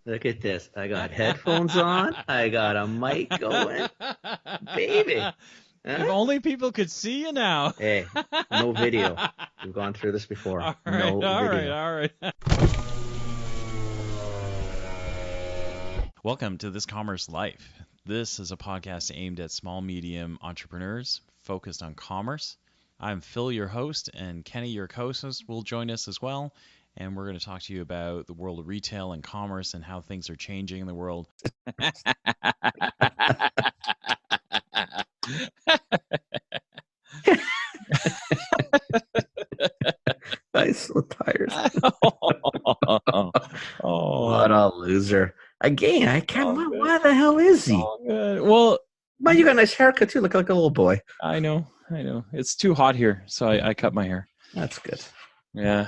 Look at this. I got headphones on. I got a mic going. Baby. If Huh? only people could see you now. Hey, no video. We've gone through this before. All right, No video. all right. Welcome to This Commerce Life. This is a podcast aimed at small, medium entrepreneurs focused on commerce. I'm Phil, your host, and Kenny, your co-host, will join us as well. And we're going to talk to you about the world of retail and commerce and how things are changing in the world. I'm so tired. What a loser. Again, I can't. Why the hell is he? Well, you got a nice haircut too. Look like a little boy. I know. It's too hot here, so I cut my hair. That's good. Yeah.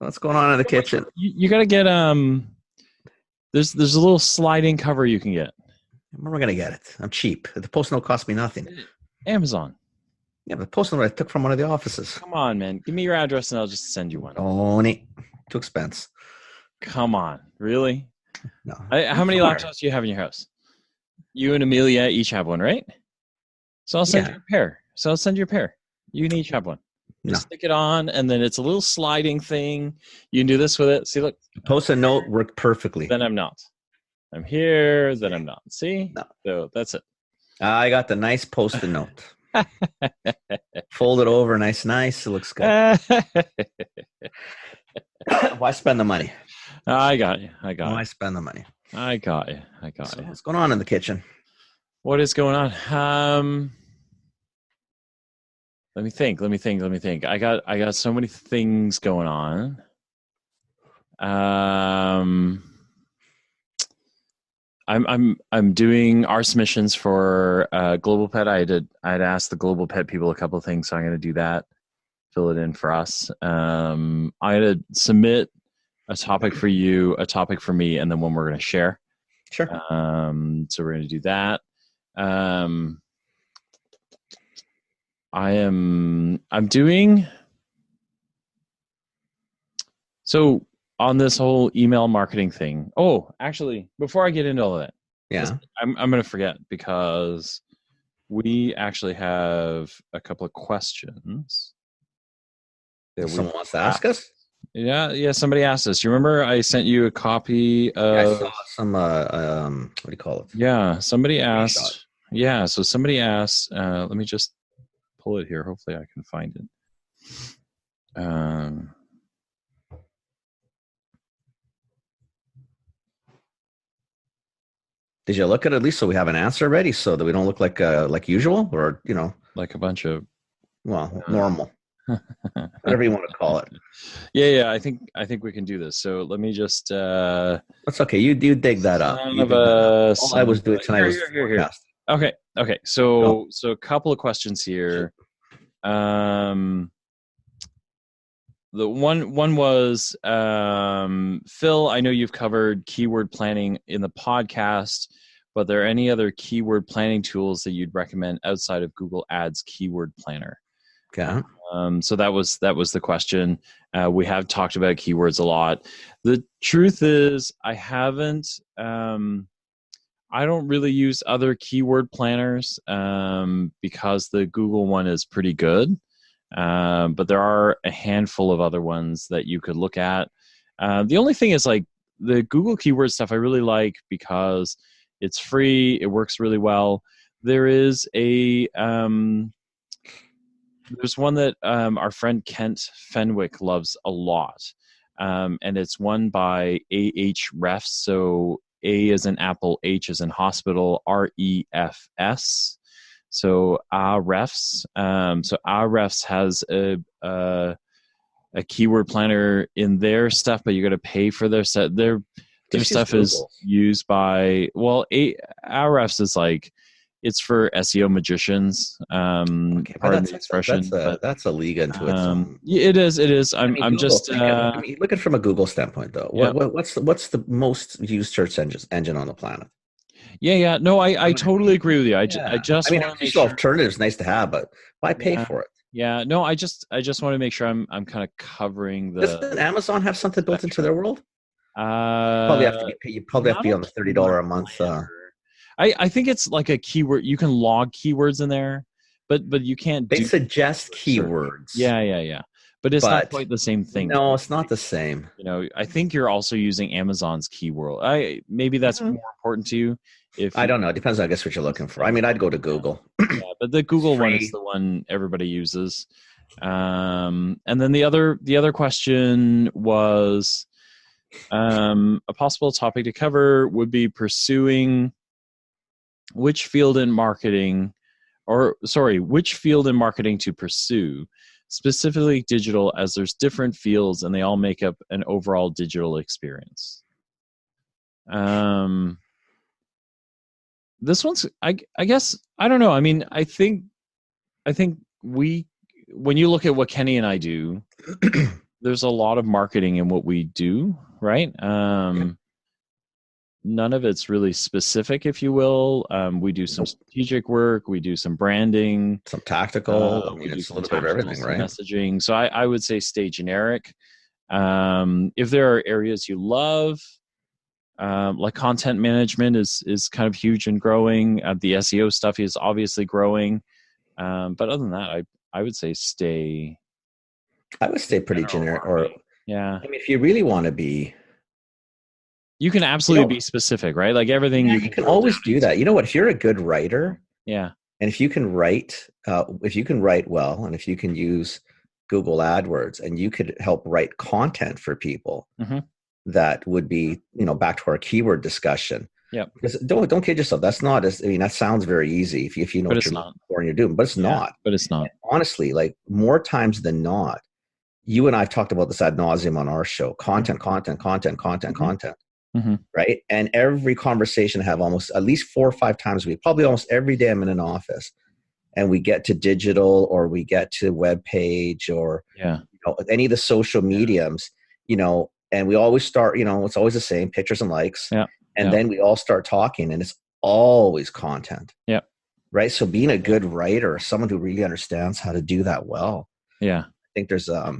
What's going on in the kitchen? You got to get There's a little sliding cover you can get. Where am I gonna get it? I'm cheap. The post note cost me nothing. Amazon. Yeah, but the post note I took from one of the offices. Come on, man. Give me your address and I'll just send you one. Tony, too expense. Come on, really? No. How many laptops do you have in your house? You and Amelia each have one, right? So I'll send you a pair. You can each have one. Just stick it on, and then it's a little sliding thing. You can do this with it. See, look. Post-it note worked perfectly. Then I'm not. I'm here, then I'm not. See? No. So that's it. I got the nice post-it note. Fold it over nice. It looks good. Why spend the money? I got you. Why spend the money? I got you. So what's going on in the kitchen? What is going on? Let me think. I got so many things going on. I'm doing our submissions for Global Pet. I'd asked the Global Pet people a couple of things, so I'm going to do that. Fill it in for us. I'm going to submit a topic for you, a topic for me, and then one we're going to share. Sure. So we're going to do that. I'm doing so on this whole email marketing thing. Oh, actually, before I get into all of that, I'm going to forget because we actually have a couple of questions. Someone wants to ask us? Yeah. Somebody asked us. You remember I sent you a copy of? I saw some. What do you call it? Yeah, somebody asked. Yeah, so somebody asked. Let me just pull it here. Hopefully, I can find it. Did you look at it at least so we have an answer ready, so that we don't look like usual, or like a bunch of normal. Whatever you want to call it. Yeah. I think we can do this. So let me just. That's okay. You dig that up. All I was doing tonight was forecasting. Okay. So a couple of questions here. The one was Phil. I know you've covered keyword planning in the podcast, but are there any other keyword planning tools that you'd recommend outside of Google Ads Keyword Planner? Okay. So that was the question. We have talked about keywords a lot. The truth is, I haven't. I don't really use other keyword planners because the Google one is pretty good. But there are a handful of other ones that you could look at. The only thing is, like, the Google keyword stuff I really like because it's free. It works really well. There is there's one that our friend Kent Fenwick loves a lot. And it's one by Ahrefs. So A as in Apple, H as in hospital, REFS. So Ahrefs. So Ahrefs has a keyword planner in their stuff, but you got to pay for their set. Their stuff is used by Ahrefs is like, it's for SEO magicians. Pardon the expression. That's a league unto itself. It is. I'm just. Look at it from a Google standpoint, though. Yeah. What's the most used search engine on the planet? Yeah. No, I totally agree with you. I just want to make sure. Alternatives nice to have, but why pay for it? Yeah. No, I just want to make sure I'm kind of covering the. Doesn't Amazon have something built into their world? You probably have to Not be a on the $30 keyword a month. planner. I think it's like a keyword. You can log keywords in there, but you can't They do suggest search. keywords, Yeah. But it's not but quite the same thing. no, it's not the same. I think you're also using Amazon's keyword. Maybe that's Mhm. more important to you if I you don't know. It depends, I guess, what you're looking for. I mean, I'd go to Google. yeah, but the It's Google one is free. the one everybody uses. And then the other question was a possible topic to cover would be pursuing which field in marketing which field in marketing to pursue, specifically digital, as there's different fields and they all make up an overall digital experience. This one's I guess I don't know. I mean, I think we when you look at what Kenny and I do, there's a lot of marketing in what we do, right? None of it's really specific, if you will. We do some strategic work, we do some branding, Some tactical. I we mean, do it's a some little bit of tactical, everything, some right? messaging. So I would say stay generic. If there are areas you love, like content management is kind of huge and growing. The SEO stuff is obviously growing. But other than that, I would say stay. I would stay pretty General generic. Or, marketing. Yeah, I mean, if you really want to be, you can absolutely be specific, right? Like everything yeah, you you can can drill always down do into. that. You know what? If you're a good writer, Yeah. and if you can write well, and if you can use Google AdWords, and you could help write content for people, Mm-hmm. that would be, back to our keyword discussion. Yep. Because don't kid yourself. That's not as, I mean, that sounds very easy if you know But what it's you're not. looking for and you're doing, but it's not. But it's not. Honestly, like more times than not, you and I've talked about this ad nauseum on our show. Content, content, content, content, Mm-hmm. content. Mm-hmm. Right. And every conversation I have almost at least 4 or 5 times a week, probably almost every day I'm in an office, and we get to digital, or we get to web page, or any of the social mediums, and we always start, it's always the same, pictures and likes. Yeah. And then we all start talking, and it's always content. Yeah. Right. So being a good writer, someone who really understands how to do that well. Yeah. I think there's a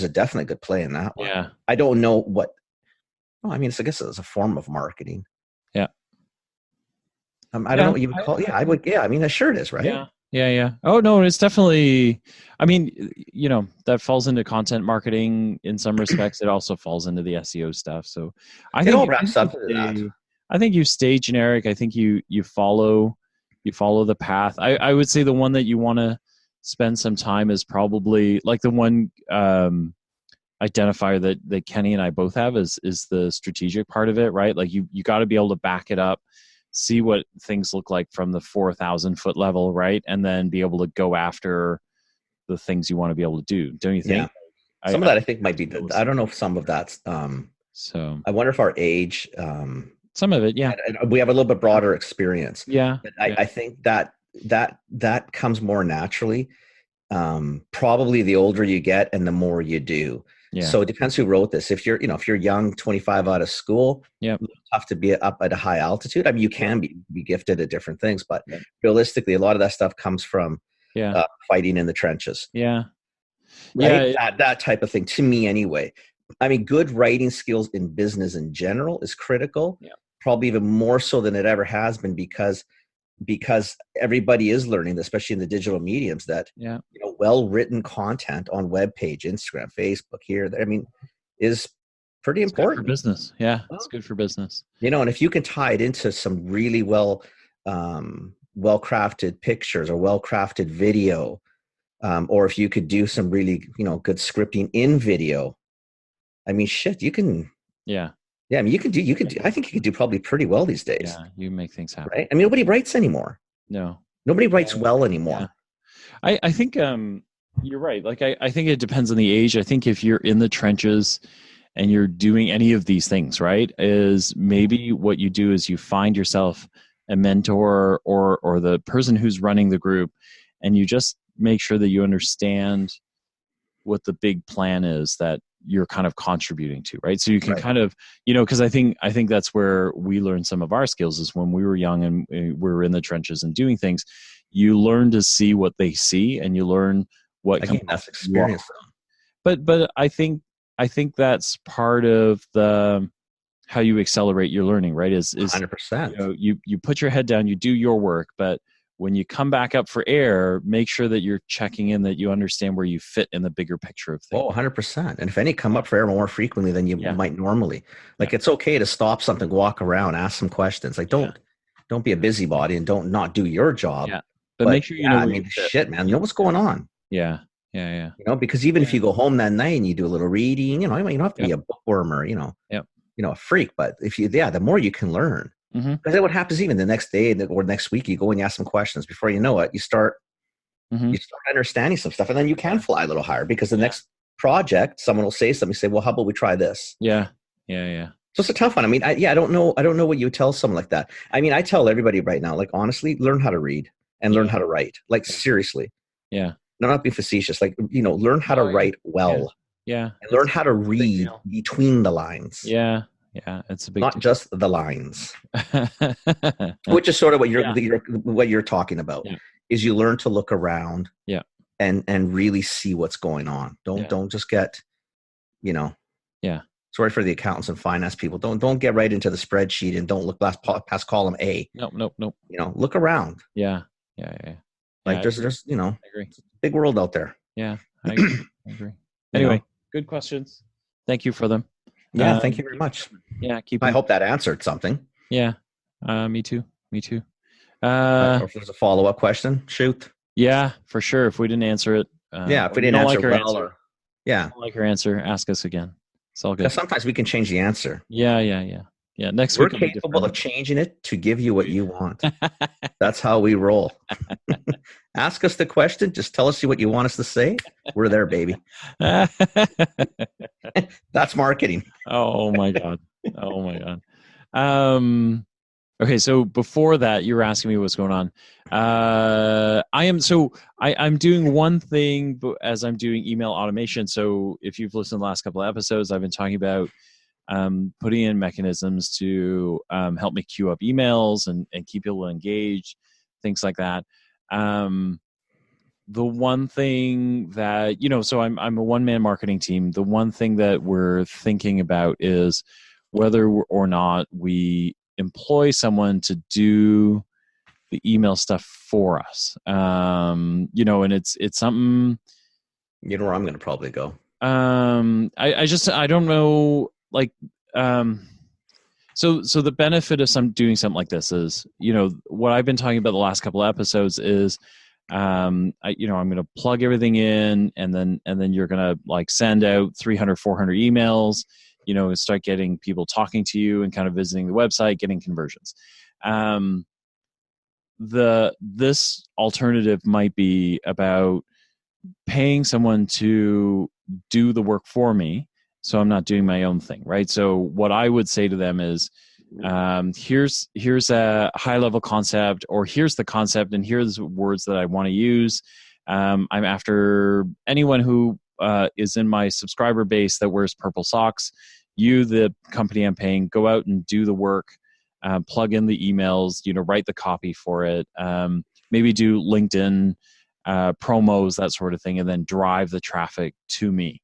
definitely good play in that one. Yeah. I don't know what, I mean, I guess it's a form of marketing. Yeah. I don't know what you would call it. Yeah, I would. Yeah. I mean, sure it is, right? Yeah. Yeah. Oh no, it's definitely, I mean, that falls into content marketing in some respects. It also falls into the SEO stuff. So it all wraps up into that. I think you stay generic. I think you follow the path. I would say the one that you want to spend some time is probably like the one identifier that Kenny and I both have is the strategic part of it, right? Like you got to be able to back it up, see what things look like from the 4,000 foot level, right? And then be able to go after the things you want to be able to do. Don't you think? Yeah. Some of that I think might be, I don't know if some of that's, so I wonder if our age, some of it, yeah. We have a little bit broader experience. Yeah. But I think that comes more naturally. Probably the older you get and the more you do. Yeah. So it depends who wrote this. If you're young, 25 out of school, tough to be up at a high altitude. I mean, you can be gifted at different things, but realistically, a lot of that stuff comes from fighting in the trenches. Yeah. Right? Yeah. That type of thing, to me anyway. I mean, good writing skills in business in general is critical. Yeah. Probably even more so than it ever has been, because everybody is learning, especially in the digital mediums, that well-written content on web page, Instagram, Facebook, I mean, is pretty important for business. Yeah, it's good for business. And if you can tie it into some really well-crafted pictures or well-crafted video, or if you could do some really good scripting in video, I mean, shit, you can. Yeah, I mean, you can do. I think you could do probably pretty well these days. Yeah, you make things happen. Right? I mean, nobody writes anymore. No, nobody writes well anymore. Yeah. I think you're right. Like I think it depends on the age. I think if you're in the trenches and you're doing any of these things, right, is maybe what you do is you find yourself a mentor or the person who's running the group, and you just make sure that you understand what the big plan is that you're kind of contributing to, right? So you can kind of, because I think that's where we learned some of our skills, is when we were young and we were in the trenches and doing things. You learn to see what they see, and you learn what that's experience. But I think that's part of the how you accelerate your learning, right? Is 100%. You put your head down, you do your work, but when you come back up for air, make sure that you're checking in, that you understand where you fit in the bigger picture of things. 100%. And if any come up for air more frequently than you might normally, like it's okay to stop something, walk around, ask some questions. Like don't be a busybody and don't not do your job. Yeah. But make sure you know where shit, man, you know what's going on. Yeah. Because even if you go home that night and you do a little reading, you don't have to be a bookworm or, a freak, but if you, the more you can learn. Because then what happens even the next day or next week, you go and you ask some questions. Before you know it, you start understanding some stuff, and then you can fly a little higher because the next project, someone will say something, say, well, how about we try this? Yeah. So it's a tough one. I mean, I don't know what you would tell someone like that. I mean, I tell everybody right now, like, honestly, learn how to read and learn how to write. Like, seriously. Yeah. No, not being facetious. Like, learn how to write well. Yeah. And learn how to read between the lines. Yeah. It's a big not just the lines, which is sort of what you're talking about. Is you learn to look around, and really see what's going on. Don't just get, sorry for the accountants and finance people. Don't get right into the spreadsheet and don't look past column A. Nope. Look around. Yeah. Like there's I agree. It's a big world out there. Yeah, I agree. Anyway, good questions. Thank you for them. Yeah, thank you very much. Yeah, I hope that answered something. Yeah, me too. Or if there's a follow-up question, shoot. Yeah, for sure. If we didn't answer it, if we didn't answer don't like our answer, ask us again. It's all good. Sometimes we can change the answer. Yeah. Next we're week capable of changing it to give you what you want. That's how we roll. Ask us the question. Just tell us what you want us to say. We're there, baby. That's marketing. Oh my god. Okay, so before that, you were asking me what's going on. I'm doing one thing as I'm doing email automation. So if you've listened to the last couple of episodes, I've been talking about putting in mechanisms to help me queue up emails and keep people engaged, things like that. The one thing that, so I'm a one-man marketing team. The one thing that we're thinking about is whether or not we employ someone to do the email stuff for us. And it's something. You know where I'm going to probably go. I don't know. Like, so the benefit of doing something like this is, what I've been talking about the last couple of episodes is, I'm going to plug everything in and then you're going to like send out 300, 400 emails, and start getting people talking to you and kind of visiting the website, getting conversions. This alternative might be about paying someone to do the work for me, so I'm not doing my own thing, right? So what I would say to them is, here's a high level concept, or here's the concept, and here's the words that I want to use. I'm after anyone who is in my subscriber base that wears purple socks. You, the company I'm paying, go out and do the work, plug in the emails, write the copy for it, maybe do LinkedIn promos, that sort of thing, and then drive the traffic to me.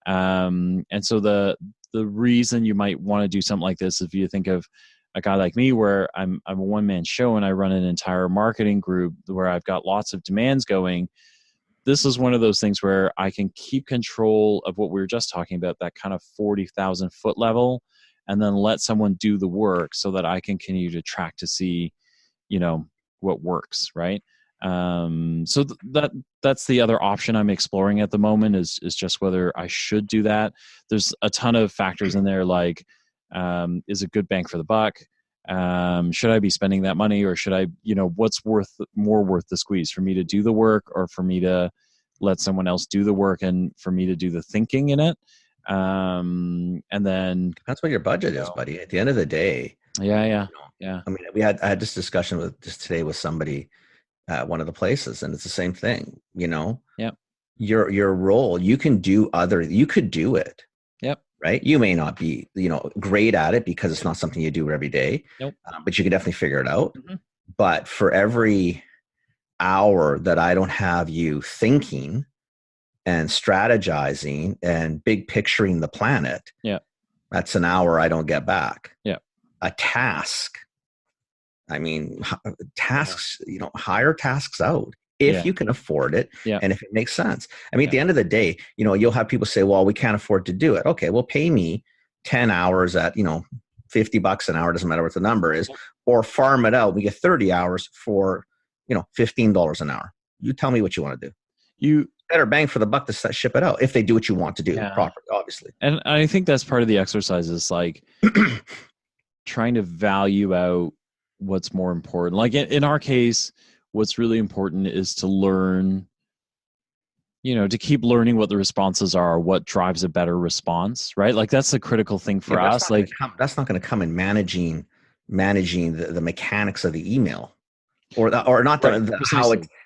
And so the reason you might want to do something like this, if you think of a guy like me, where I'm a one-man show and I run an entire marketing group where I've got lots of demands going, this is one of those things where I can keep control of what we were just talking about, that kind of 40,000 foot level, and then let someone do the work so that I can continue to track to see, what works, right? So that's the other option I'm exploring at the moment is just whether I should do that. There's a ton of factors in there, like, is it good bang for the buck? Should I be spending that money, or should I, what's more worth the squeeze, for me to do the work or for me to let someone else do the work and for me to do the thinking in it? And then that's what your budget is, buddy. At the end of the day. Yeah. I mean, I had this discussion just today with somebody at one of the places, and it's the same thing, Yeah. Your role, you could do it. Yep. Right. You may not be, great at it because it's not something you do every day. Nope. But you can definitely figure it out. Mm-hmm. But for every hour that I don't have you thinking and strategizing and big picturing the planet, That's an hour I don't get back. Yeah. A task. I mean, tasks, hire tasks out if you can afford it and if it makes sense. I mean, at the end of the day, you'll have people say, well, we can't afford to do it. Okay, well, pay me 10 hours at, $50 an hour, doesn't matter what the number is, or farm it out. We get 30 hours for, $15 an hour. You tell me what you want to do. You better bang for the buck to ship it out if they do what you want to do properly, obviously. And I think that's part of the exercise is like trying to value out what's more important. Like in our case, what's really important is to learn, to keep learning what the responses are, what drives a better response, right? Like that's the critical thing for us. Like that's not going to come in managing the mechanics of the email. Or not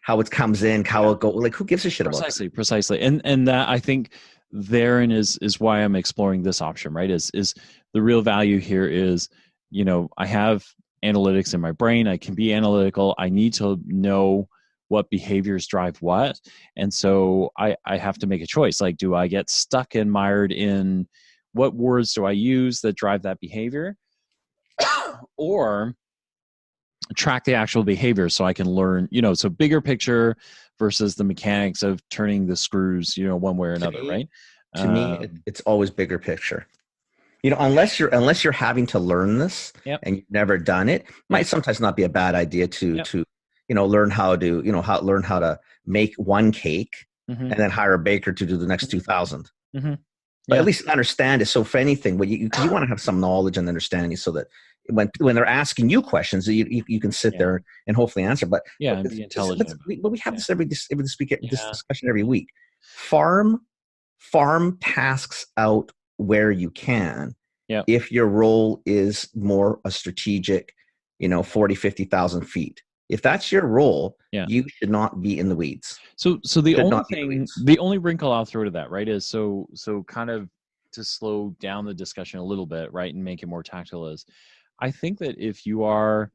how it comes in, how it goes. Like, who gives a shit about that? Precisely. And that I think therein is why I'm exploring this option, right? Is the real value here is, I have analytics in my brain. I can be analytical. I need to know what behaviors drive what. And so I have to make a choice. Like, do I get stuck and mired in what words do I use that drive that behavior? Or track the actual behavior so I can learn, so bigger picture versus the mechanics of turning the screws, one way or another, right? To me, it's always bigger picture. Unless you're having to learn this and you've never done it, might sometimes not be a bad idea to learn how to make one cake and then hire a baker to do the next 2,000. But at least understand it. So if anything, because you want to have some knowledge and understanding so that when they're asking you questions, you can sit there and hopefully answer. But and be intelligent. But we have this this discussion every week. Farm tasks out where you can. If your role is more a strategic, 40, 50,000 feet. If that's your role, you should not be in the weeds. So the only wrinkle I'll throw to that, right, is so kind of to slow down the discussion a little bit, right, and make it more tactile is, I think that if you are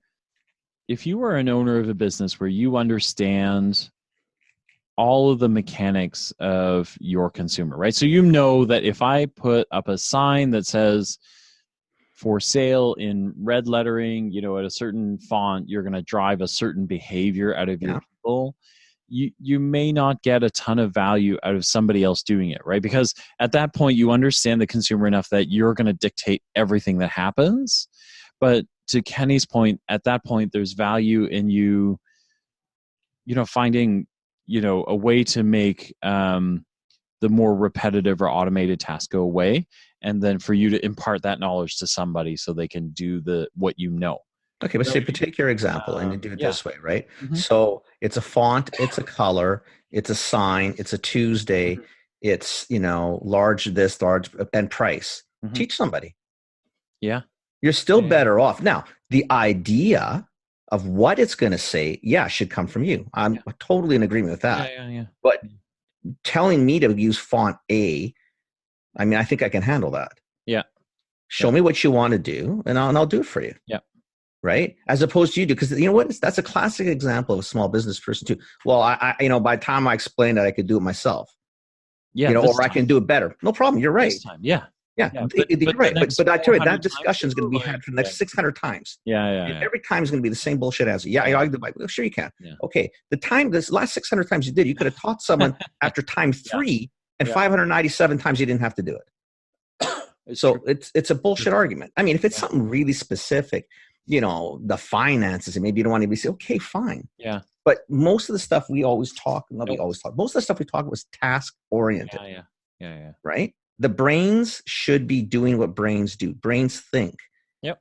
an owner of a business where you understand all of the mechanics of your consumer, right? So that if I put up a sign that says for sale in red lettering, at a certain font, you're going to drive a certain behavior out of your people. You may not get a ton of value out of somebody else doing it, right? Because at that point, you understand the consumer enough that you're going to dictate everything that happens. But to Kenny's point, at that point, there's value in you, finding, a way to make the more repetitive or automated tasks go away, and then for you to impart that knowledge to somebody so they can do what you know. Okay, but take your example and you do it this way, right? So it's a font, it's a color, it's a sign, it's a Tuesday, it's large this, large, and price. Teach somebody. Yeah. You're still better off. Now, the idea of what it's going to say, should come from you. I'm totally in agreement with that. But telling me to use font A, I mean, I think I can handle that. Yeah. Show me what you want to do, and I'll do it for you. Yeah. Right? As opposed to you do, because you know what? That's a classic example of a small business person too. Well, I by the time I explained that, I could do it myself. Yeah. Or I can do it better. No problem. You're right. This time. Yeah. Yeah, you're right. But I tell you, that discussion is going to be had for the next 600 times. Every time is going to be the same bullshit answer. I do. Well, sure you can. Okay, this last 600 times you did, you could have taught someone after time 3, and 597 times you didn't have to do it. So it's a bullshit argument. I mean, if it's something really specific, the finances, and maybe you don't want to say, okay, fine. Yeah. But most of the stuff most of the stuff we talk was task oriented. Yeah. Right? The brains should be doing what brains do. Brains think. Yep.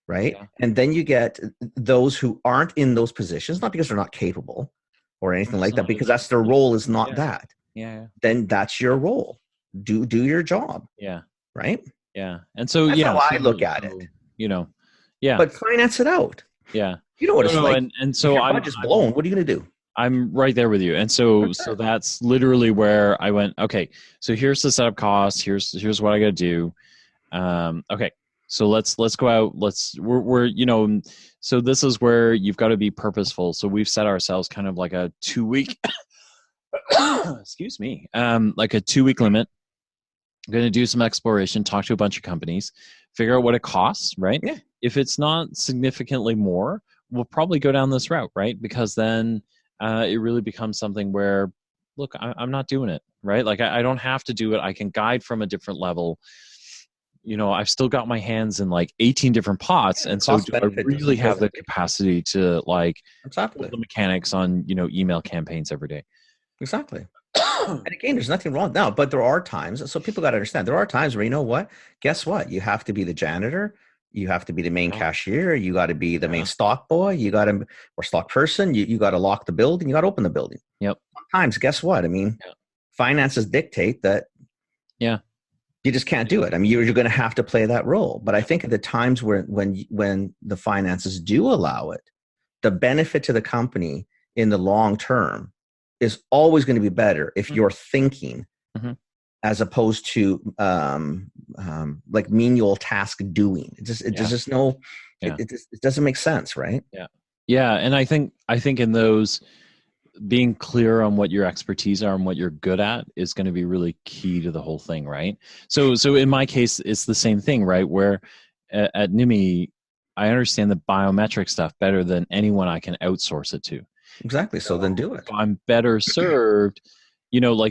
Right? Yeah. And then you get those who aren't in those positions, not because they're not capable or anything like that, because that's their role is not that. Yeah. Then that's your role. Do your job. Yeah. Right? Yeah. And so, that's how I look at it. Yeah. But finance it out. Yeah. You know what it's like. And so I'm just blown. What are you going to do? I'm right there with you. And so that's literally where I went, okay, so here's the setup cost. Here's what I got to do. Okay. So let's go out. We're so this is where you've got to be purposeful. So we've set ourselves kind of like a 2-week, excuse me, like a 2-week limit. I'm going to do some exploration, talk to a bunch of companies, figure out what it costs, right? Yeah. If it's not significantly more, we'll probably go down this route, right? Because then it really becomes something where, look, I'm not doing it, right? Like I don't have to do it. I can guide from a different level. I've still got my hands in like 18 different pots. Yeah, and so cost do I benefit really have the doesn't capacity to like exactly. build the mechanics on, email campaigns every day? Exactly. And again, there's nothing wrong now, but there are times. So people got to understand there are times where, you know what? Guess what? You have to be the janitor. You have to be the main cashier. You got to be the main stock boy. You got to, or stock person. You got to lock the building. You got to open the building. Yep. Sometimes, guess what? I mean, finances dictate that. Yeah. You just can't do it. I mean, you're going to have to play that role. But I think at the times when the finances do allow it, the benefit to the company in the long term is always going to be better if you're thinking as opposed to like menial task doing. There's just no, it doesn't make sense, right? Yeah. And I think in those, being clear on what your expertise are and what you're good at is going to be really key to the whole thing, right? So in my case, it's the same thing, right? Where at NIMI, I understand the biometric stuff better than anyone I can outsource it to. Exactly. So then do it. I'm better served,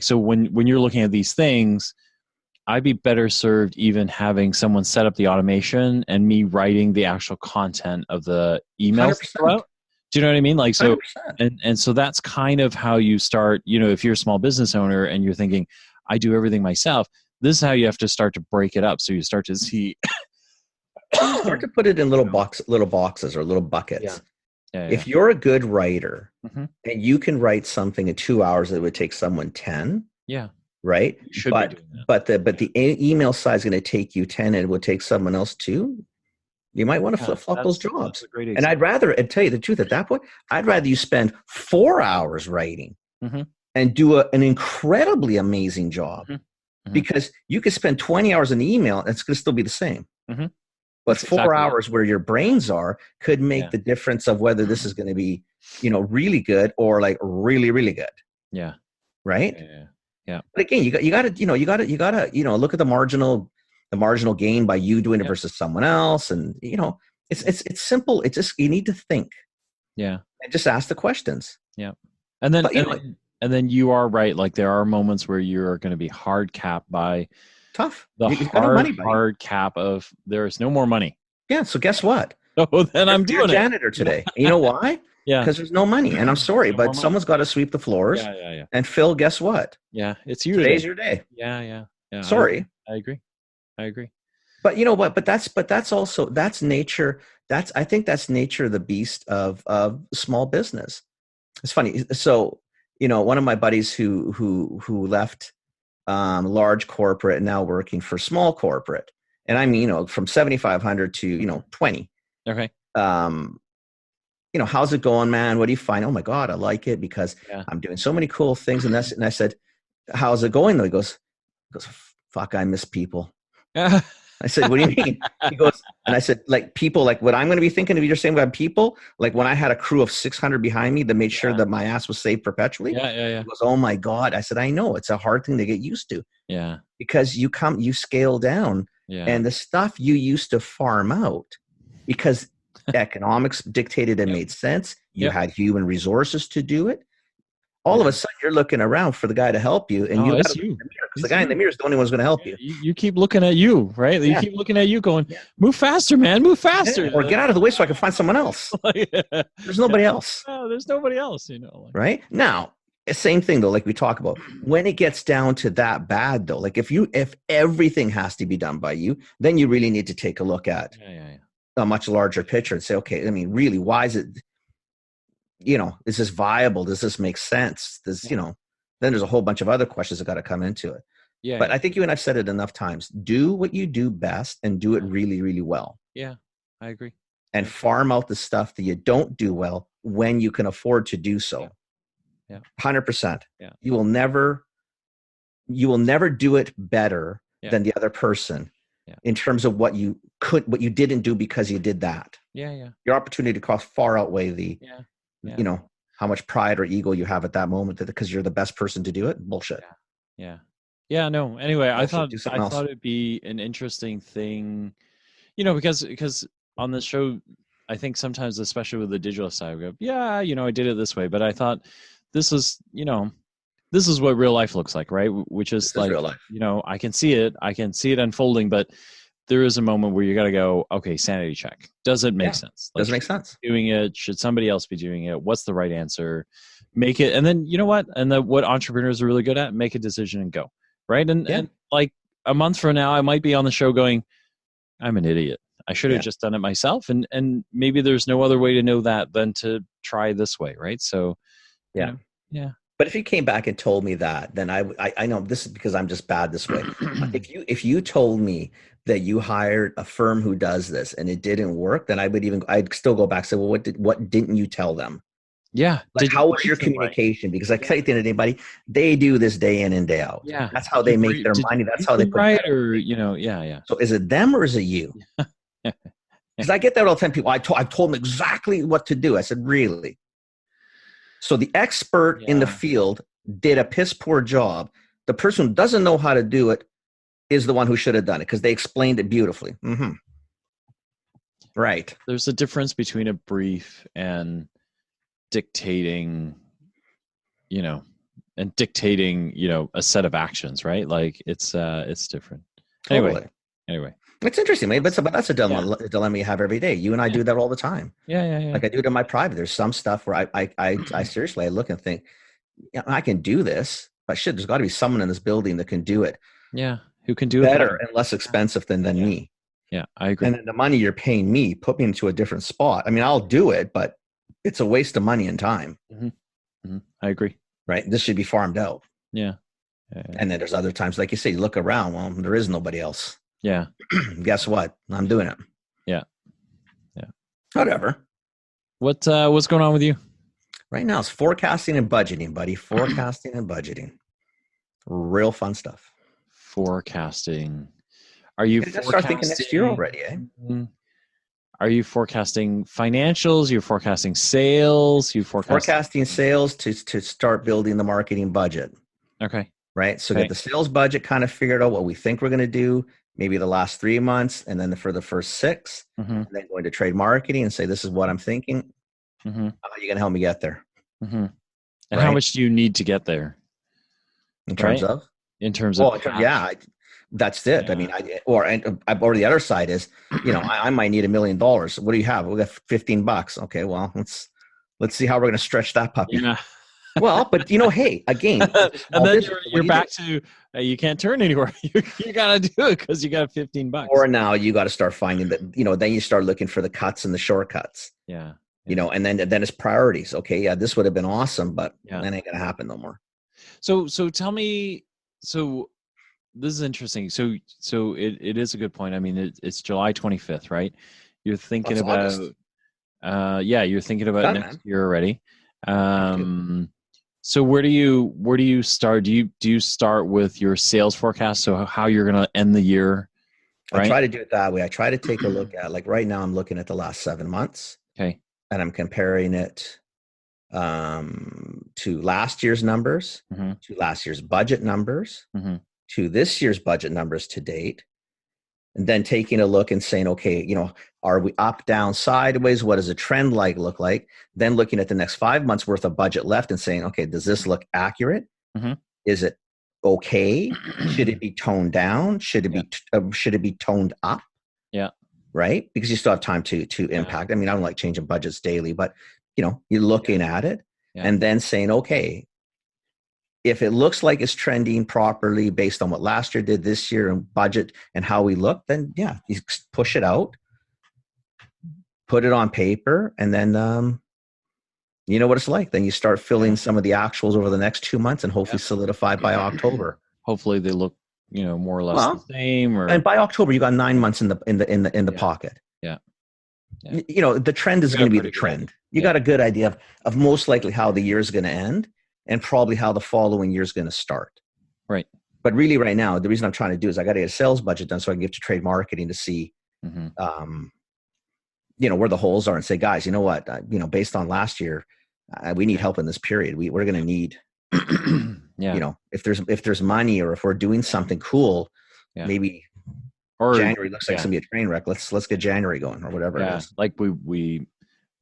so when you're looking at these things, I'd be better served even having someone set up the automation and me writing the actual content of the emails. 100%. Do you know what I mean? Like, so, 100%. and so that's kind of how you start, if you're a small business owner and you're thinking, I do everything myself, this is how you have to start to break it up. So you start to see, start to put it in little boxes or little buckets. Yeah. If you're a good writer and you can write something in 2 hours that would take someone 10, right? But the email side is going to take you 10 and it would take someone else 2. You might want to flip-flop those jobs. And I'd rather, and tell you the truth, at that point, I'd rather you spend 4 hours writing and do an incredibly amazing job because you could spend 20 hours in the email and it's going to still be the same. But that's 4 hours where your brains are could make the difference of whether this is going to be, really good or like really, really good. Yeah. Right. Yeah. But again, you got to, look at the marginal gain by you doing it versus someone else. And, it's simple. It's just, you need to think. Yeah. And just ask the questions. Yeah. And then, and then you are right. Like there are moments where you're going to be hard capped by the hard cap of there is no more money. Yeah. So guess what? So then I'm doing it. Janitor today. You know why? Because there's no money. And I'm sorry, but someone's got to sweep the floors. Yeah. And Phil, guess what? Yeah. It's you. Today's your day. Yeah. Sorry. I agree. But you know what? But that's nature. I think that's nature of the beast of small business. It's funny. So, one of my buddies who left large corporate and now working for small corporate. And I mean, from 7,500 to, 20. Okay. How's it going, man? What do you find? Oh my God, I like it because I'm doing so many cool things. And I said, how's it going though? He goes, fuck, I miss people. I said, what do you mean? He goes, and I said, like people, like what I'm going to be thinking if you're saying about people, like when I had a crew of 600 behind me that made sure that my ass was safe perpetually. Yeah. He goes, oh my God. I said, I know it's a hard thing to get used to. Yeah. Because you scale down and the stuff you used to farm out because economics dictated and made sense. You had human resources to do it. All of a sudden, you're looking around for the guy to help you, and because the guy in the mirror is the only one who's going to help you. You keep looking at you, right? You keep looking at you, going, "Move faster, man! Move faster!" Or get out of the way so I can find someone else. There's nobody else. Oh, there's nobody else, Right now, same thing though. Like we talk about, when it gets down to that bad though, like if everything has to be done by you, then you really need to take a look at a much larger picture and say, okay, I mean, really, why is it? Is this viable? Does this make sense? Then there's a whole bunch of other questions that got to come into it. Yeah. But I think you and I've said it enough times. Do what you do best and do it really, really well. Yeah, I agree. And farm out the stuff that you don't do well when you can afford to do so. Yeah. 100%. Yeah. You will never do it better than the other person in terms of what you didn't do because you did that. Yeah. Your opportunity cost far outweigh the how much pride or ego you have at that moment because you're the best person to do it. Bullshit. Yeah. Yeah, no. Anyway, I Also thought do I something else. thought it'd be an interesting thing, you know, because on the show, I think sometimes, especially with the digital side, we go, yeah, you know, I did it this way, but I thought this is, you know, this is what real life looks like, right? Which is This is like, real life. you know, I can see it unfolding, but there is a moment where you got to go, okay, sanity check. Does it make Yeah. sense? Like, Doesn't make sense. doing it? Should somebody else be doing it? What's the right answer? Make it, and then you know what? And then what entrepreneurs are really good at: make a decision and go. Right? Yeah. And like a month from now, I might be on the show going, I'm an idiot. I should have Yeah. just done it myself. And maybe there's no other way to know that than to try this way, right? So, you Yeah. know, yeah. But if you came back and told me that, then I know this is because I'm just bad this way. If you told me that you hired a firm who does this and it didn't work, then I'd still go back and say, well, what didn't you tell them? Yeah. Like, Did you how was your brief them right? communication? Because I tell you, anybody, they do this day in and day out. Yeah. That's how they make their Did you money. That's brief how they them put right? that. Or, you know, yeah. So is it them or is it you? Because I get that all the time. People, I told them exactly what to do. I said, really? So the expert in the field did a piss poor job. The person who doesn't know how to do it is the one who should have done it because they explained it beautifully. Mm-hmm. Right. There's a difference between a brief and dictating, you know, a set of actions, right? Like it's different. Totally. Anyway. It's interesting, mate, but that's a dilemma you have every day. You and I do that all the time. Yeah. Like I do it in my private. There's some stuff where I seriously, I look and think, yeah, I can do this, but shit, there's got to be someone in this building that can do it. Yeah, who can do better it and less expensive than me. Yeah, I agree. And then the money you're paying me, put me into a different spot. I mean, I'll do it, but it's a waste of money and time. I agree. Right? This should be farmed out. Yeah. And then there's other times, like you say, you look around, well, there is nobody else. Yeah. Guess what? I'm doing it. Yeah. Whatever. What's going on with you? Right now it's forecasting and budgeting, buddy. Forecasting and budgeting. Real fun stuff. Forecasting. Are you start thinking next year already, eh? Are you forecasting financials? You're forecasting sales? Forecasting sales to start building the marketing budget. Okay. Right? So get the sales budget kind of figured out, what we think we're going to do, maybe the last 3 months, and then for the first 6, and then go into trade marketing and say, this is what I'm thinking. How are you going to help me get there? And how much do you need to get there? In terms of? In terms of that's it. Yeah. I mean, or the other side is, you know, I might need $1 million. What do you have? We got $15. Okay, well, let's see how we're going to stretch that puppy. Yeah. Well, but you know, hey, again, and then you're back to you can't turn anywhere. You got to do it because you got $15. Or now you got to start finding that, you know, then you start looking for the cuts and the shortcuts. Yeah. You know, and then it's priorities. Okay, yeah, this would have been awesome, but that ain't gonna happen no more. So tell me. So this is interesting. So it is a good point. I mean, it's July 25th, right? You're thinking about you're thinking about next year already. So where do you start? Do you start with your sales forecast? So how you're going to end the year? Right? I try to do it that way. I try to take a look at, like right now I'm looking at the last 7 months. Okay. And I'm comparing it to last year's numbers, to last year's budget numbers, to this year's budget numbers to date. And then taking a look and saying, okay, you know, are we up, down, sideways? What does a trend look like? Then looking at the next 5 months worth of budget left and saying, okay, does this look accurate? Is it okay? Should it be toned down? Should it be toned up? Yeah. Right? Because you still have time to impact. I mean, I don't like changing budgets daily, but you know, you're looking at it and then saying, okay, if it looks like it's trending properly based on what last year did, this year, and budget and how we look, then you push it out, put it on paper, and then you know what it's like. Then you start filling some of the actuals over the next 2 months and hopefully solidify by October. Hopefully they look, you know, more or less the same. And by October, you got 9 months in the pocket. Yeah. You know, the trend is going to be the trend. You got a good idea of most likely how the year is going to end and probably how the following year is going to start. Right. But really right now, the reason I'm trying to do is I got to get a sales budget done so I can give to trade marketing to see, you know, where the holes are and say, guys, you know what, you know, based on last year, we need help in this period. We're going to need, Yeah. You know, if there's money, or if we're doing something cool, maybe January looks like it's gonna be a train wreck. Let's get January going, or whatever it is. Like we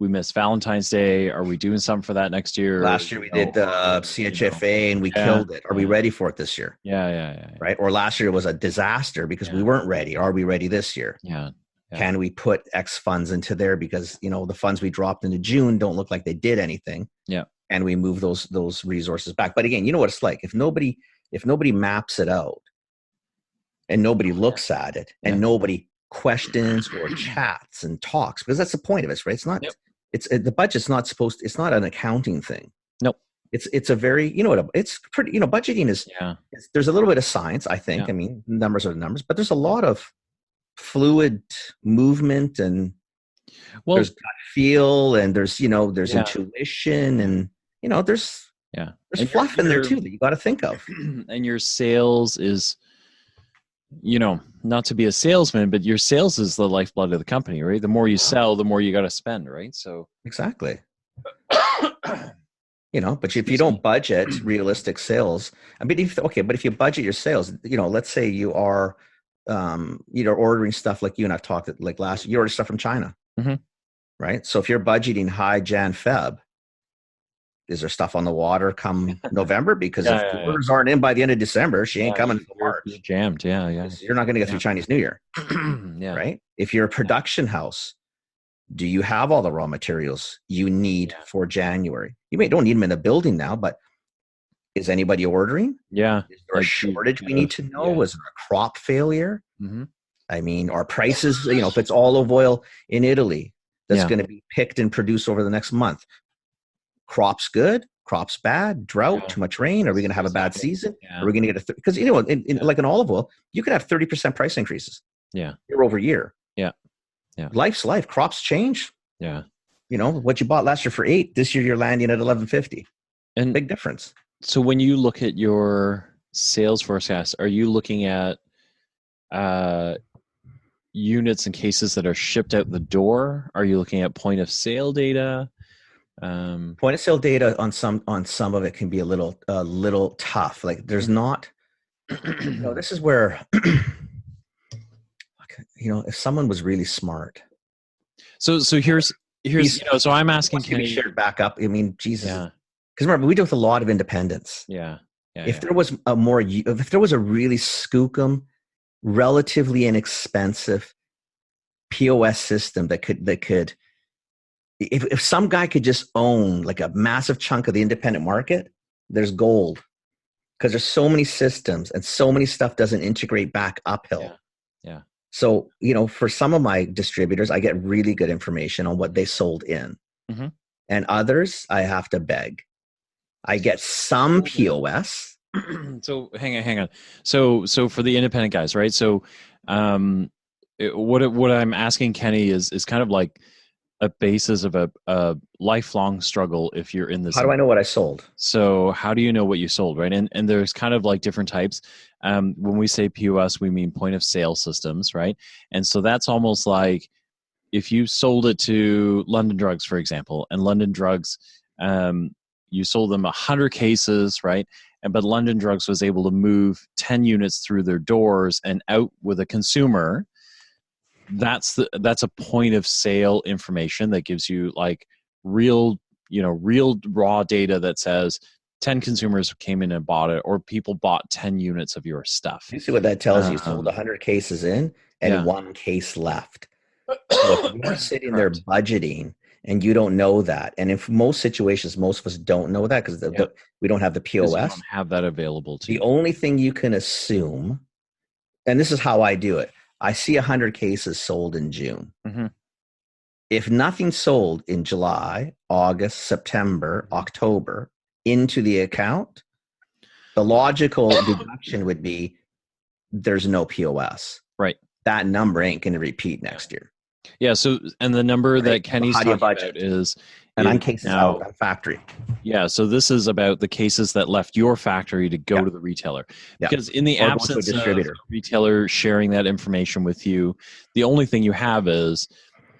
missed Valentine's Day. Are we doing something for that next year? Last year we did the CHFA and we killed it. Are we ready for it this year? Yeah. Right? Or last year was a disaster because we weren't ready. Are we ready this year? Yeah. Can we put X funds into there, because you know the funds we dropped into June don't look like they did anything. Yeah. And we move those resources back. But again, you know what it's like. If nobody maps it out and nobody looks at it and nobody questions or chats and talks, because that's the point of it, right? It's not the budget's not supposed to, it's not an accounting thing. Nope. It's a very, you know what, it's pretty, you know, budgeting is, there's a little bit of science, I think. I mean, numbers are the numbers, but there's a lot of fluid movement, and there's gut feel, and there's, you know, there's intuition, and you know, there's fluff in there too that you got to think of. And your sales is, you know, not to be a salesman, but your sales is the lifeblood of the company, right? The more you sell, the more you got to spend, right? So exactly. You know, but if you don't budget realistic sales, I mean, if you budget your sales, you know, let's say you are, ordering stuff like you and I've talked like last, you order stuff from China, right? So if you're budgeting high Jan Feb, is there stuff on the water come November? Because if the orders aren't in by the end of December, she ain't coming until March. You're jammed, You're not going to get through Chinese New Year, right? If you're a production house, do you have all the raw materials you need for January? You don't need them in the building now, but is anybody ordering? Yeah. Is there a shortage we need to know? Is there a crop failure? I mean, are prices, you know, if it's olive oil in Italy that's going to be picked and produced over the next month, crops good, crops bad, drought, too much rain, are we going to have a bad season? Are we going to get because, you know, like in olive oil, you could have 30% price increases year over year. Life's life. Crops change. You know, what you bought last year for $8, this year you're landing at $11.50. And big difference. So when you look at your sales forecast, are you looking at units and cases that are shipped out the door? Are you looking at point of sale data? Point of sale data on some of it can be a little tough. Like there's not, you know, this is where, you know, if someone was really smart. So here's, you know, so I'm asking, can you shared back up? I mean, Jesus. Because remember, we deal with a lot of independents. If there was if there was a really skookum, relatively inexpensive POS system that could, if some guy could just own like a massive chunk of the independent market, there's gold. Because there's so many systems and so many stuff doesn't integrate back uphill. So, you know, for some of my distributors, I get really good information on what they sold in. And others, I have to beg. I get some POS. So hang on. So for the independent guys, right? So what I'm asking Kenny is kind of like a basis of a lifelong struggle if you're in this. How do I know what I sold? So how do you know what you sold, right? And there's kind of like different types. When we say POS, we mean point of sale systems, right? And so that's almost like if you sold it to London Drugs, for example, and London Drugs, you sold them 100 cases, right? But London Drugs was able to move 10 units through their doors and out with a consumer. That's a point of sale information that gives you like real raw data that says 10 consumers came in and bought it, or people bought 10 units of your stuff. You see what that tells you? Sold 100 cases in and one case left. So if you're sitting there budgeting and you don't know that, and in most situations, most of us don't know that because we don't have the POS. We don't have that available to you. The only thing you can assume, and this is how I do it, I see 100 cases sold in June. If nothing sold in July, August, September, October into the account, the logical deduction would be there's no POS. Right. That number ain't going to repeat next year. Yeah. So, and the number that Kenny's talking about is, and I'm cases out of factory. Yeah. So this is about the cases that left your factory to go to the retailer. Because in the absence of a retailer sharing that information with you, the only thing you have is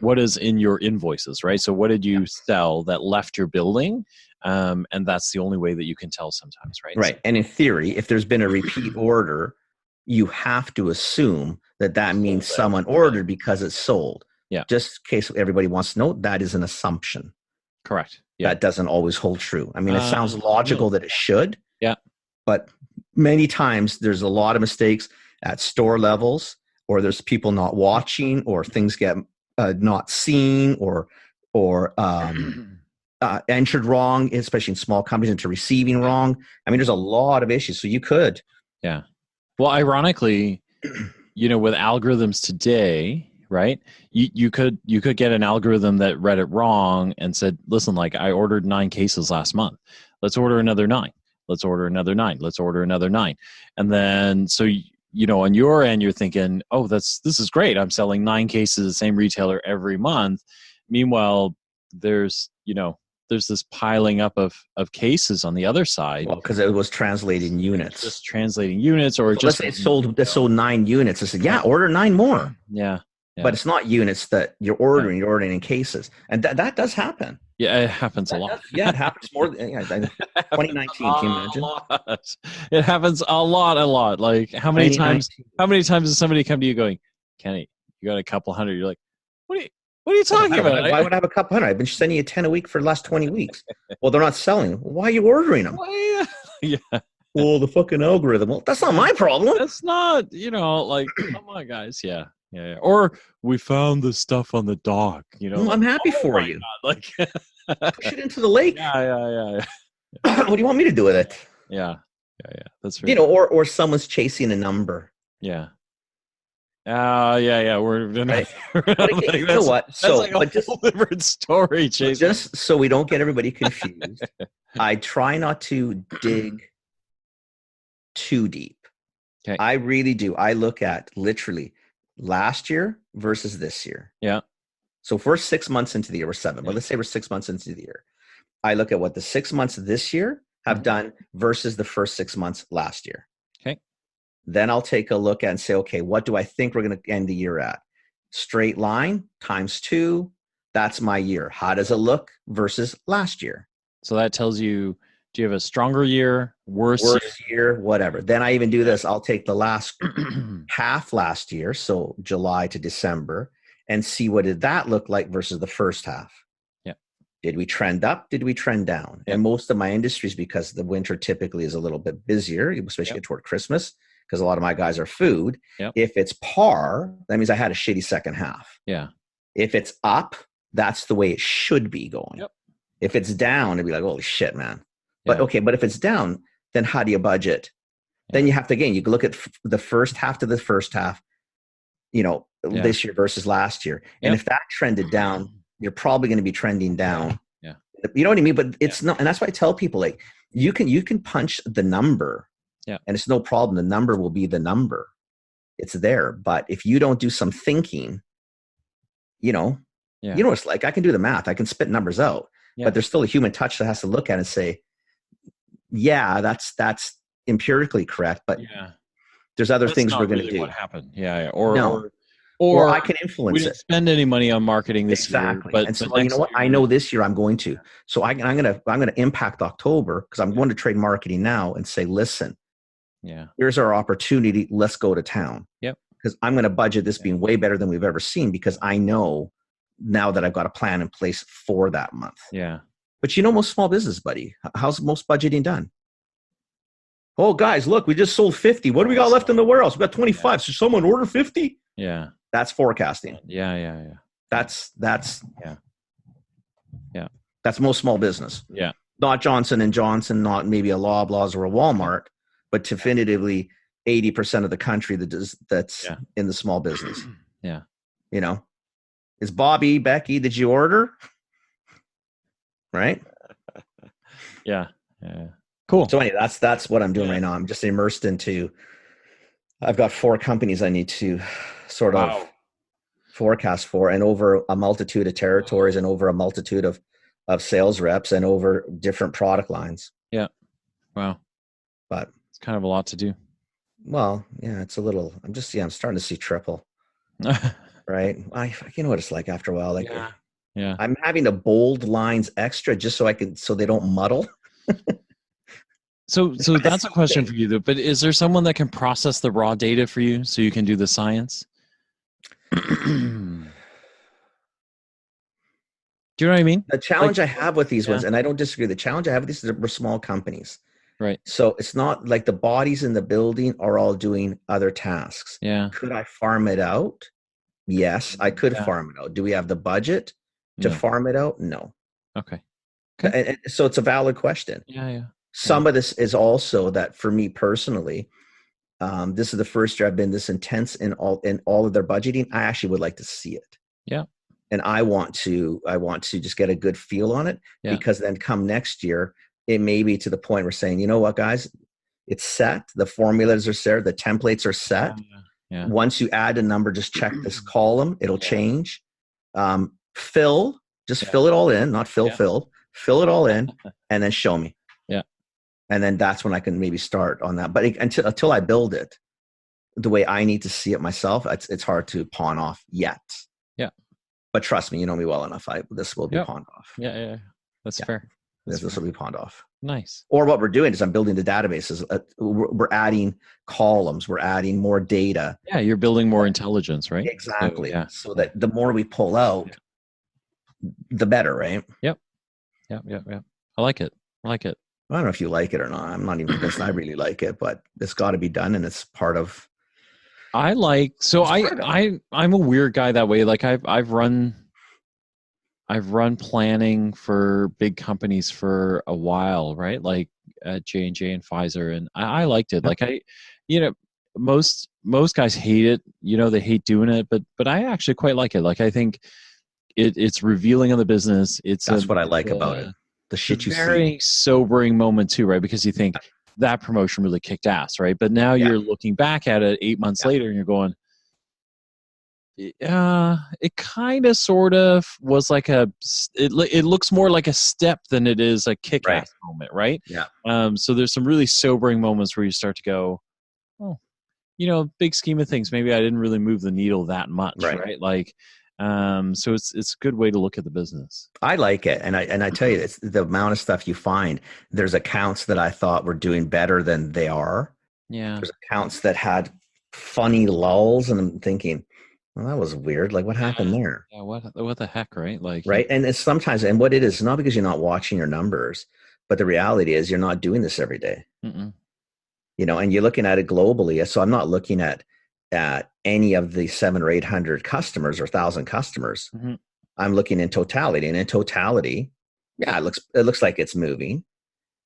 what is in your invoices, right? So what did you sell that left your building? And that's the only way that you can tell sometimes, right? Right. And in theory, if there's been a repeat order, you have to assume that means someone ordered because it's sold. Yeah. Just in case everybody wants to know, that is an assumption. Correct. Yeah. That doesn't always hold true. I mean, it sounds logical that it should. Yeah. But many times there's a lot of mistakes at store levels, or there's people not watching, or things get not seen, or entered wrong, especially in small companies, into receiving wrong. I mean, there's a lot of issues. So you could. Yeah. Well, ironically, with algorithms today, right? You could get an algorithm that read it wrong and said, listen, like, I ordered 9 cases last month. Let's order another 9. Let's order another 9. Let's order another 9. And then, so, on your end, you're thinking, oh, this is great. I'm selling 9 cases to the same retailer every month. Meanwhile, there's this piling up of cases on the other side. Well, because it was translating units. Just translating units, or so just let's say it sold 9 units. I said, yeah, order 9 more. Yeah. But it's not units that you're ordering. You're ordering in cases, and that does happen. Yeah, it happens a lot. It happens more. 2019, can you imagine? It happens a lot. Like, how many times does somebody come to you going, Kenny, you got a couple hundred? You're like, what are you talking about? Why would I have a couple hundred? I've been sending you 10 a week for the last 20 weeks. Well, they're not selling. Why are you ordering them? Yeah. Well, the fucking algorithm. Well, that's not my problem. That's not, like, come on, guys. Yeah. Or we found the stuff on the dock. Well, I'm happy for you. God. Like, push it into the lake. Yeah. What do you want me to do with it? Yeah. That's right. Or someone's chasing a number. Yeah. Yeah. We're right. But again, you know what? So, that's like a whole different story, Jason. Just so we don't get everybody confused, I try not to dig too deep. Okay. I really do. I look at literally last year versus this year. Yeah. So if we're 6 months into the year, we're 7, but let's say we're 6 months into the year. I look at what the 6 months this year have done versus the first 6 months last year. Okay. Then I'll take a look at and say, okay, what do I think we're going to end the year at? Straight line times 2. That's my year. How does it look versus last year? So that tells you, do you have a stronger year, worse year, whatever. Then I even do this. I'll take the last half last year, so July to December, and see what did that look like versus the first half. Yeah. Did we trend up? Did we trend down? And most of my industries, because the winter typically is a little bit busier, especially toward Christmas, because a lot of my guys are food. If it's par, that means I had a shitty second half. Yeah. If it's up, that's the way it should be going. Yep. If it's down, it'd be like, holy shit, man. But okay, but if it's down, then how do you budget? Then you have to, again, you can look at the first half to the first half, this year versus last year. And if that trended down, you're probably going to be trending down. Yeah. You know what I mean? But it's not, and that's why I tell people, like, you can punch the number and it's no problem. The number will be the number. It's there. But if you don't do some thinking, you know what it's like. I can do the math. I can spit numbers out, but there's still a human touch that has to look at it and say, yeah, that's empirically correct, but there's other things we're going to do. What happened? Or I can influence we didn't spend any money on marketing this year. But and so, you know what? I know this year I'm going to. So I'm going to impact October because I'm going to trade marketing now and say, listen, here's our opportunity. Let's go to town. Yep. Because I'm going to budget this being way better than we've ever seen because I know now that I've got a plan in place for that month. Yeah. But most small business, buddy, how's most budgeting done? Oh, guys, look, we just sold 50. What do we got left in the warehouse? We got 25. Should someone order 50? Yeah. That's forecasting. Yeah. That's Yeah. That's most small business. Yeah. Not Johnson & Johnson, not maybe a Loblaws or a Walmart, but definitively 80% of the country that's in the small business. Yeah. Is Bobby, Becky, did you order? Right? Yeah. Cool. So anyway, that's what I'm doing right now. I'm just immersed into, I've got 4 companies I need to sort of forecast for, and over a multitude of territories and over a multitude of sales reps and over different product lines. Yeah. Wow. But it's kind of a lot to do. Well, yeah, it's a little, I'm starting to see triple. Right? You know what it's like after a while. Like, Yeah. I'm having to bold lines extra just so they don't muddle. So that's a question for you though. But is there someone that can process the raw data for you so you can do the science? Do you know what I mean? The challenge I have with these ones, and I don't disagree, the challenge I have with these is we're small companies. Right. So it's not like the bodies in the building are all doing other tasks. Yeah. Could I farm it out? Yes, I could farm it out. Do we have the budget to farm it out? No. Okay. And so it's a valid question. Yeah. Some of this is also that for me personally, this is the first year I've been this intense in all of their budgeting. I actually would like to see it. Yeah. And I want to just get a good feel on it, because then come next year, it may be to the point where saying, you know what, guys, it's set. The formulas are set. The templates are set. Yeah. Once you add a number, just check this column. It'll change. Fill it all in, not fill it all in, and then show me. Yeah. And then that's when I can maybe start on that. But until I build it the way I need to see it myself, it's hard to pawn off yet. Yeah. But trust me, you know me well enough. This will be pawned off. Yeah. That's fair. This will be pawned off. Nice. Or what we're doing is I'm building the databases. We're adding columns. We're adding more data. Yeah, you're building more intelligence, right? Exactly. So that the more we pull out, the better, right? Yep. I like it. I don't know if you like it or not. I'm not even convinced I really like it, but it's got to be done, and it's part of. I'm a weird guy that way. Like I've run planning for big companies for a while, right? Like at J&J and Pfizer, and I liked it. Like most guys hate it. They hate doing it, but I actually quite like it. Like I think it's revealing of the business. That's what I like about it. The shit you see. Very sobering moment too, right? Because you think that promotion really kicked ass, right? But now you're looking back at it 8 months later, and you're going, it kind of sort of was like it looks more like a step than it is a kick-ass moment, right? Yeah. So there's some really sobering moments where you start to go, oh, big scheme of things, maybe I didn't really move the needle that much, right? Like, so it's a good way to look at the business. I like it, and I tell you, it's the amount of stuff you find. There's accounts that I thought were doing better than they are. Yeah. There's accounts that had funny lulls, and I'm thinking, well, that was weird. Like, what happened there? Yeah, what the heck, right? Like, right. And it's sometimes, and what it is, not because you're not watching your numbers, but the reality is you're not doing this every day. And you're looking at it globally. So I'm not looking at any of the 700 or 800 customers or 1,000 customers. I'm looking in totality, and in totality, it looks like it's moving.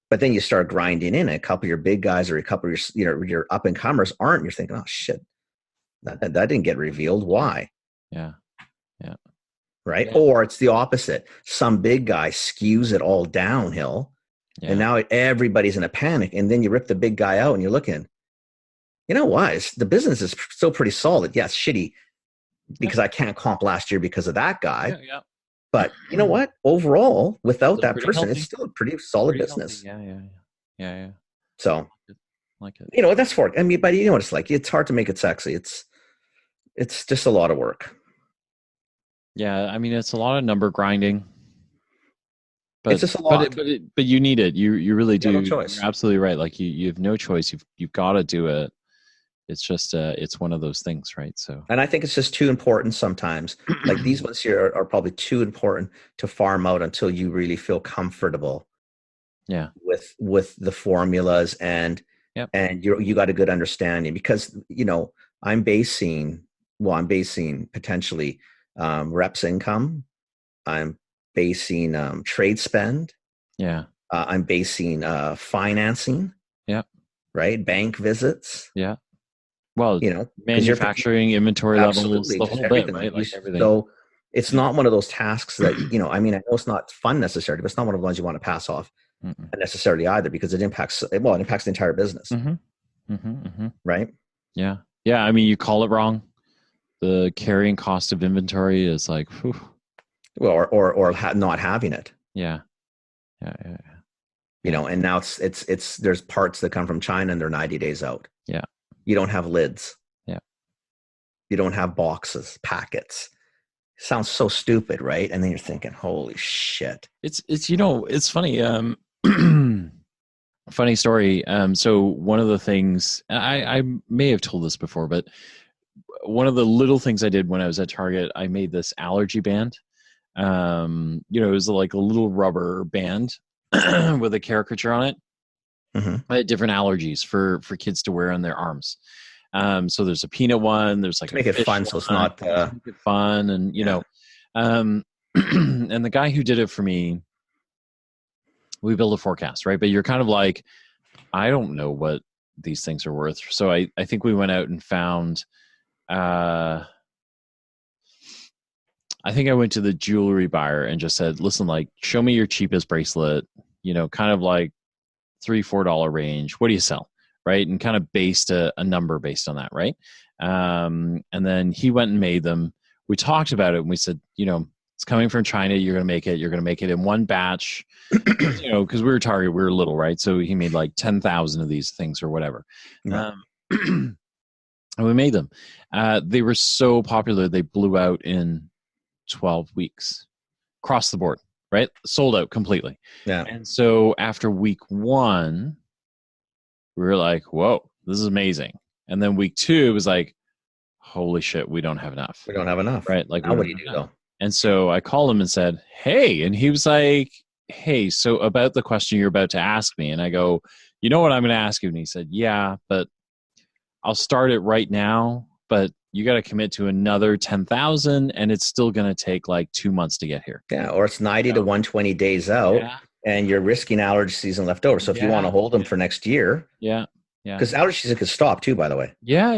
But then you start grinding in, a couple of your big guys or a couple of your up and comers aren't. You're thinking, oh shit. That didn't get revealed. Why? Yeah. Right. Yeah. Or it's the opposite. Some big guy skews it all downhill, and now everybody's in a panic. And then you rip the big guy out, and you're looking. You know what? The business is still pretty solid. Yes, shitty because I can't comp last year because of that guy. Yeah. But you know what? Overall, without that person, it's still a pretty solid business. Healthy. Yeah. So, like it. That's for it. I mean, but you know what it's like. It's hard to make it sexy. It's just a lot of work. Yeah, I mean, it's a lot of number grinding. But it's just a lot. But you need it. You really do. No choice. You're absolutely right. Like you have no choice. You've got to do it. It's just it's one of those things, right? So. And I think it's just too important sometimes. Like these ones here are probably too important to farm out until you really feel comfortable. Yeah. With the formulas and you got a good understanding, because I'm basing potentially reps income. I'm basing trade spend. Yeah. I'm basing financing. Yeah. Right. Bank visits. Yeah. Well, manufacturing, inventory levels, the whole bit, right? Like everything. So it's not one of those tasks that, I mean, I know it's not fun necessarily, but it's not one of the ones you want to pass off necessarily either, because it impacts the entire business. Right. Yeah. Yeah. I mean, you call it wrong. The carrying cost of inventory is like, whew. Well, or not having it. Yeah. And now it's there's parts that come from China and they're 90 days out. Yeah. You don't have lids. Yeah. You don't have boxes, packets. sounds so stupid, right? And then you're thinking, holy shit. It's funny. Funny story. So one of the things I may have told this before, but one of the little things I did when I was at Target, I made this allergy band. It was like a little rubber band with a caricature on it. Mm-hmm. I had different allergies for kids to wear on their arms. So there's a peanut one. There's like to make it fun, so it's not make it fun, and and the guy who did it for me, we build a forecast, right? But you're kind of like, I don't know what these things are worth. So I think we went out and found. I think I went to the jewelry buyer and just said, listen, like, show me your cheapest bracelet, kind of like $3-4 range. What do you sell? Right. And kind of based a number based on that. Right. And then he went and made them. We talked about it and we said, it's coming from China. You're going to make it. You're going to make it in one batch, because we were Target, we were little, right? So he made like 10,000 of these things or whatever. Right. And we made them. They were so popular. They blew out in 12 weeks across the board, right? Sold out completely. Yeah. And so after week 1, we were like, whoa, this is amazing. And then week 2, it was like, holy shit, we don't have enough. We don't have enough. Right. Like, now what do you do though? And so I called him and said, hey, and he was like, hey, so about the question you're about to ask me. And I go, you know what I'm going to ask you? And he said, yeah, but I'll start it right now, but you got to commit to another 10,000 and it's still going to take like 2 months to get here. Yeah. Or it's 90 to 120 days out and you're risking allergy season left over. So if you want to hold them for next year. Yeah. Yeah. Because allergy season could stop too, by the way. Yeah.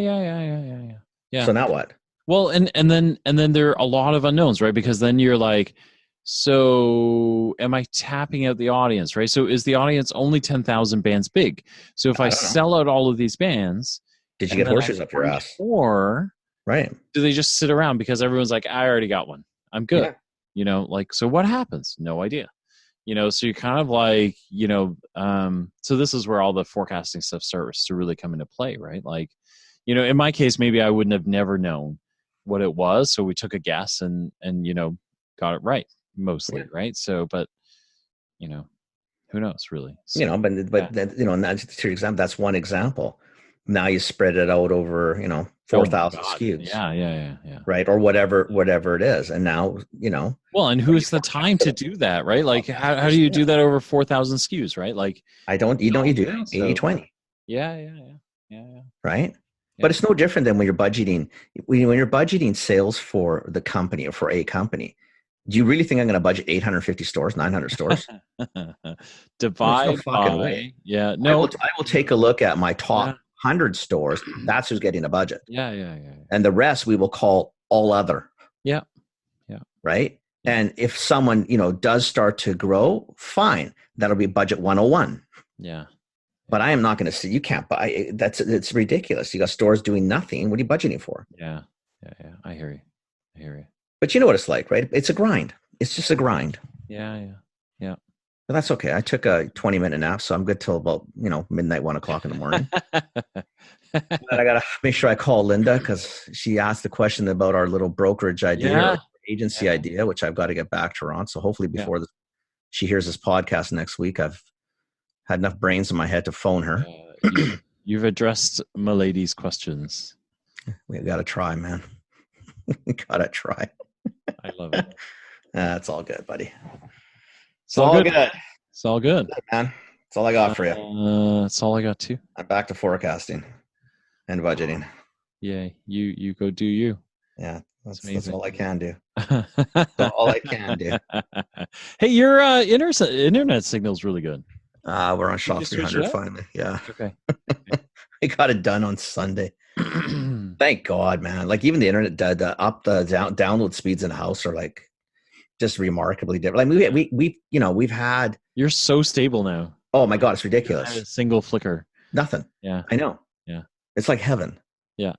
So now what? Well, and then there are a lot of unknowns, right? Because then you're like, so am I tapping out the audience, right? So is the audience only 10,000 bands big? So if I sell out all of these bands, did you get horseshoes up your ass? Or right? Do they just sit around because everyone's like, I already got one, I'm good. Yeah. Like, so what happens? No idea. So you're kind of like, so this is where all the forecasting stuff starts to really come into play, right? Like, in my case, maybe I wouldn't have never known what it was. So we took a guess and got it right mostly. Yeah. Right. So, but, who knows really? So, but that's your example. That's one example. Now you spread it out over, 4,000 SKUs. Yeah. Right. Or whatever it is. And now, well, and who's the time to do that, right? Like how do you do that over 4,000 SKUs, right? Like you do 80-20. Yeah. Right. Yeah. But it's no different than when you're budgeting. When you're budgeting sales for the company or for a company, do you really think I'm going to budget 850 stores, 900 stores? Divide no fucking way. Yeah. No. I will take a look at my top 100 stores. That's who's getting a budget. Yeah. And the rest we will call all other. Yeah. Right. Yeah. And if someone, does start to grow, fine. That'll be budget 101. Yeah. But I am not going to say you can't buy. It's ridiculous. You got stores doing nothing. What are you budgeting for? Yeah. I hear you. But you know what it's like, right? It's a grind. It's just a grind. Yeah. But that's okay. I took a 20-minute nap, so I'm good till about midnight, 1 o'clock in the morning. But I gotta make sure I call Linda because she asked a question about our little brokerage idea, or agency idea, which I've got to get back to her on. So hopefully before she hears this podcast next week, I've had enough brains in my head to phone her. You've addressed Milady's questions. We got to try, man. We got to try. I love it. That's all good, buddy. It's all good. It's all good, man. That's all I got for you. That's all I got too. I'm back to forecasting and budgeting. Yeah, you go do you. Yeah, that's all I can do. That's all I can do. Hey, your internet signal's really good. We're on Shop 300 finally. Yeah. Okay. I got it done on Sunday. Thank God, man. Like even the internet, the download speeds in the house are like just remarkably different. Like we've had. You're so stable now. Oh my God, it's ridiculous. A single flicker. Nothing. Yeah. I know. Yeah. It's like heaven. Yeah.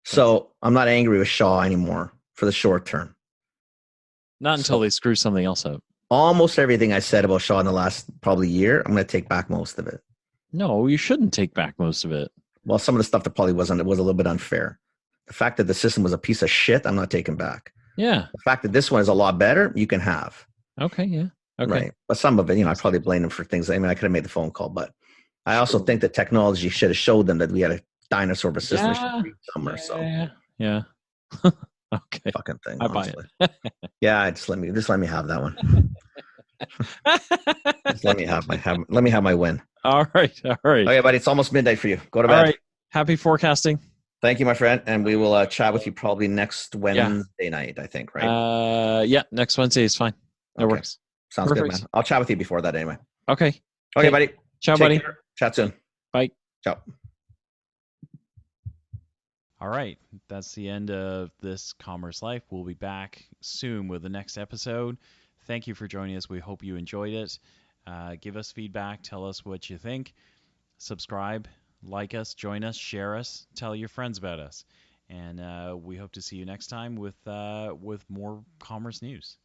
So I'm not angry with Shaw anymore for the short term. Not until they screw something else up. Almost everything I said about Shaw in the last probably year, I'm going to take back most of it. No, you shouldn't take back most of it. Well, some of the stuff that probably was a little bit unfair. The fact that the system was a piece of shit, I'm not taking back. Yeah. The fact that this one is a lot better, you can have. Okay. Yeah. Okay. Right. But some of it, I probably blame them for things. I mean, I could have made the phone call, but I also think that technology should have showed them that we had a dinosaur of a system Yeah. somewhere. So Yeah. Okay. fucking thing, I buy honestly. it. Yeah, just let me have that one. Just let me have my win. All right. All right. Okay, buddy. It's almost midnight for you. Go to All bed. right. Happy forecasting. Thank you, my friend, and we will chat with you probably next Wednesday night. I think, right? Yeah. Next Wednesday is fine. That works. Sounds Perfect. good, man. I'll chat with you before that anyway. Okay. Okay, buddy. Ciao, buddy. Care. Chat soon. Bye. Ciao. All right. That's the end of this Commerce Life. We'll be back soon with the next episode. Thank you for joining us. We hope you enjoyed it. Give us feedback. Tell us what you think. Subscribe, like us, join us, share us, tell your friends about us. And we hope to see you next time with more commerce news.